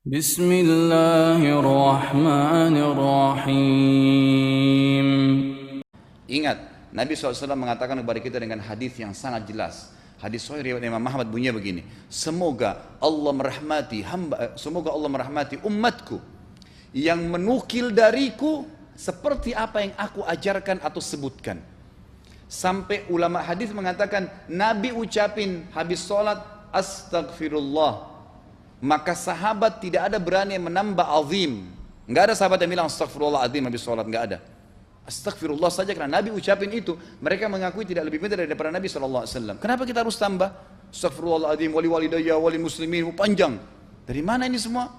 Bismillahirrahmanirrahim. Ingat, Nabi SAW mengatakan kepada kita dengan hadis yang sangat jelas. Hadis sahih riwayat Imam Ahmad bunyinya begini. Semoga Allah merahmati umatku yang menukil dariku seperti apa yang aku ajarkan atau sebutkan. Sampai ulama hadis mengatakan Nabi ucapin habis sholat astagfirullah, maka sahabat tidak ada berani yang menambah azim. Enggak ada sahabat yang bilang astagfirullahaladzim habis sholat, enggak ada. Astagfirullah saja karena Nabi ucapin itu. Mereka mengakui tidak lebih pintar daripada Nabi SAW. Kenapa kita harus tambah? Astagfirullahaladzim, wali walidayya, wali muslimin, panjang. Dari mana ini semua?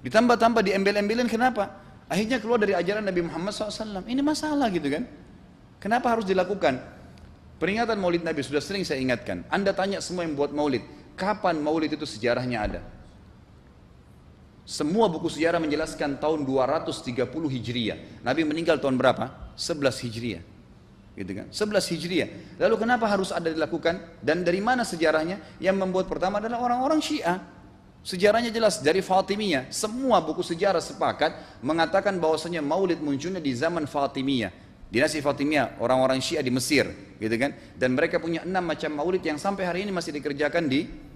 Ditambah-tambah, diembel-embelin, kenapa? Akhirnya keluar dari ajaran Nabi Muhammad SAW. Ini masalah gitu kan? Kenapa harus dilakukan? Peringatan maulid Nabi sudah sering saya ingatkan. Anda tanya semua yang buat maulid, kapan maulid itu sejarahnya ada? Semua buku sejarah menjelaskan tahun 230 Hijriah. Nabi meninggal tahun berapa? 11 Hijriah. Gitu kan? 11 Hijriah. Lalu kenapa harus ada dilakukan? Dan dari mana sejarahnya? Yang membuat pertama adalah orang-orang Syiah. Sejarahnya jelas dari Fatimiyah. Semua buku sejarah sepakat mengatakan bahwasanya maulid munculnya di zaman Fatimiyah. Dinasti Fatimiyah, orang-orang Syiah di Mesir, gitu kan? Dan mereka punya 6 macam maulid yang sampai hari ini masih dikerjakan di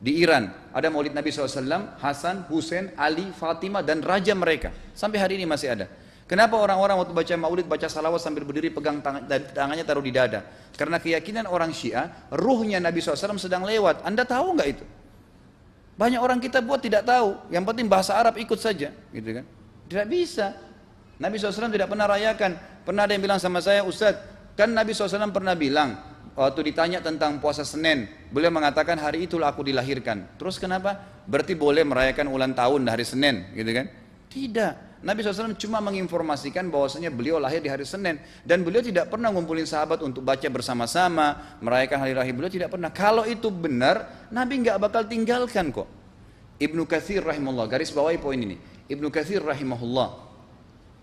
Iran. Ada maulid Nabi SAW, Hasan, Husain, Ali, Fatimah, dan raja mereka. Sampai hari ini masih ada. Kenapa orang-orang waktu baca maulid, baca salawat sambil berdiri pegang tangannya taruh di dada? Karena keyakinan orang Syiah, ruhnya Nabi SAW sedang lewat. Anda tahu nggak itu? Banyak orang kita buat tidak tahu. Yang penting bahasa Arab ikut saja, gitu kan? Tidak bisa. Nabi SAW tidak pernah rayakan. Pernah ada yang bilang sama saya, Ustaz, kan Nabi SAW pernah bilang, waktu ditanya tentang puasa Senin, beliau mengatakan hari itulah aku dilahirkan. Terus kenapa? Berarti boleh merayakan ulang tahun hari Senin, gitu kan? Tidak. Nabi SAW cuma menginformasikan bahwasanya beliau lahir di hari Senin. Dan beliau tidak pernah ngumpulin sahabat untuk baca bersama-sama, merayakan hari lahir beliau, tidak pernah. Kalau itu benar, Nabi nggak bakal tinggalkan kok. Ibnu Katsir rahimahullah, garis bawahi poin ini. Ibnu Katsir rahimahullah,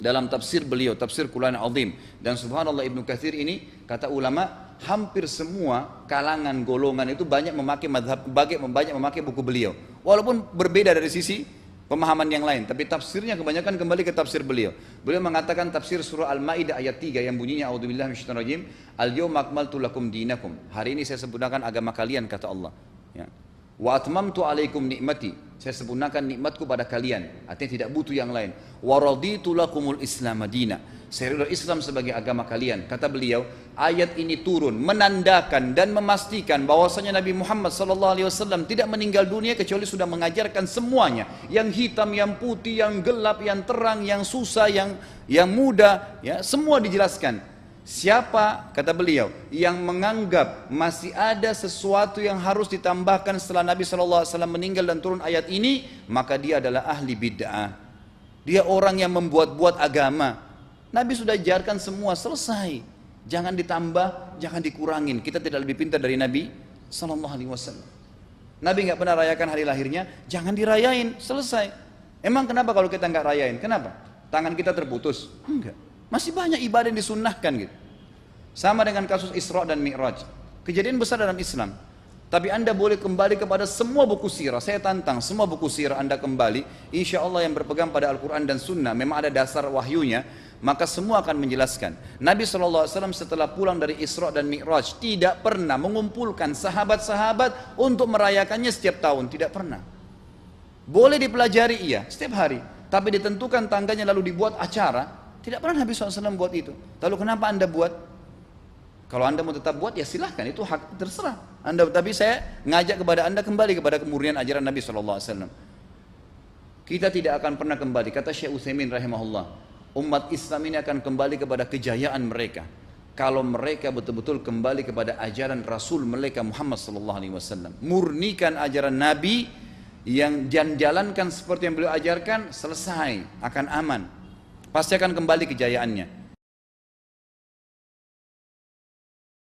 dalam tafsir beliau, tafsir Quran Azim. Dan subhanallah Ibnu Katsir ini, kata ulama, hampir semua kalangan golongan itu banyak memakai banyak memakai buku beliau. Walaupun berbeda dari sisi pemahaman yang lain, tapi tafsirnya kebanyakan kembali ke tafsir beliau. Beliau mengatakan tafsir surah Al-Maidah ayat 3 yang bunyinya a'udzubillahi minasyaitonirrajim, al-yauma akmaltu lakum dinakum. Hari ini saya sempurnakan agama kalian, kata Allah. Ya. Wa atmamtu alaikum nikmati, saya sempurnakan nikmatku pada kalian, artinya tidak butuh yang lain. Wa raditu lakumul islam madina, saya ridho Islam sebagai agama kalian. Kata beliau, ayat ini turun menandakan dan memastikan bahwasanya Nabi Muhammad SAW tidak meninggal dunia kecuali sudah mengajarkan semuanya, yang hitam, yang putih, yang gelap, yang terang, yang susah, yang muda, ya, semua dijelaskan. Siapa, kata beliau, yang menganggap masih ada sesuatu yang harus ditambahkan setelah Nabi SAW meninggal dan turun ayat ini, maka dia adalah ahli bid'ah. Dia orang yang membuat-buat agama. Nabi sudah ajarkan semua, selesai. Jangan ditambah, jangan dikurangin. Kita tidak lebih pintar dari Nabi SAW. Nabi nggak pernah rayakan hari lahirnya, jangan dirayain, selesai. Emang kenapa kalau kita nggak rayain? Kenapa? Tangan kita terputus? Enggak. Masih banyak ibadah yang disunnahkan gitu. Sama dengan kasus Isra dan Mi'raj. Kejadian besar dalam Islam. Tapi Anda boleh kembali kepada semua buku sirah. Saya tantang semua buku sirah Anda kembali. Insya Allah yang berpegang pada Al-Quran dan Sunnah, memang ada dasar wahyunya, maka semua akan menjelaskan. Nabi SAW setelah pulang dari Isra dan Mi'raj tidak pernah mengumpulkan sahabat-sahabat untuk merayakannya setiap tahun. Tidak pernah. Boleh dipelajari, iya, setiap hari. Tapi ditentukan tanggalnya lalu dibuat acara. Tidak pernah Nabi SAW buat itu. Lalu kenapa Anda buat? Kalau Anda mau tetap buat, ya silahkan, itu hak terserah Anda. Tapi saya ngajak kepada Anda kembali kepada kemurnian ajaran Nabi SAW. Kita tidak akan pernah kembali, kata Syekh Utsaimin rahimahullah, umat Islam ini akan kembali kepada kejayaan mereka kalau mereka betul-betul kembali kepada ajaran Rasul mereka Muhammad SAW. Murnikan ajaran Nabi yang jalankan seperti yang beliau ajarkan, selesai, akan aman. Pasti akan kembali kejayaannya.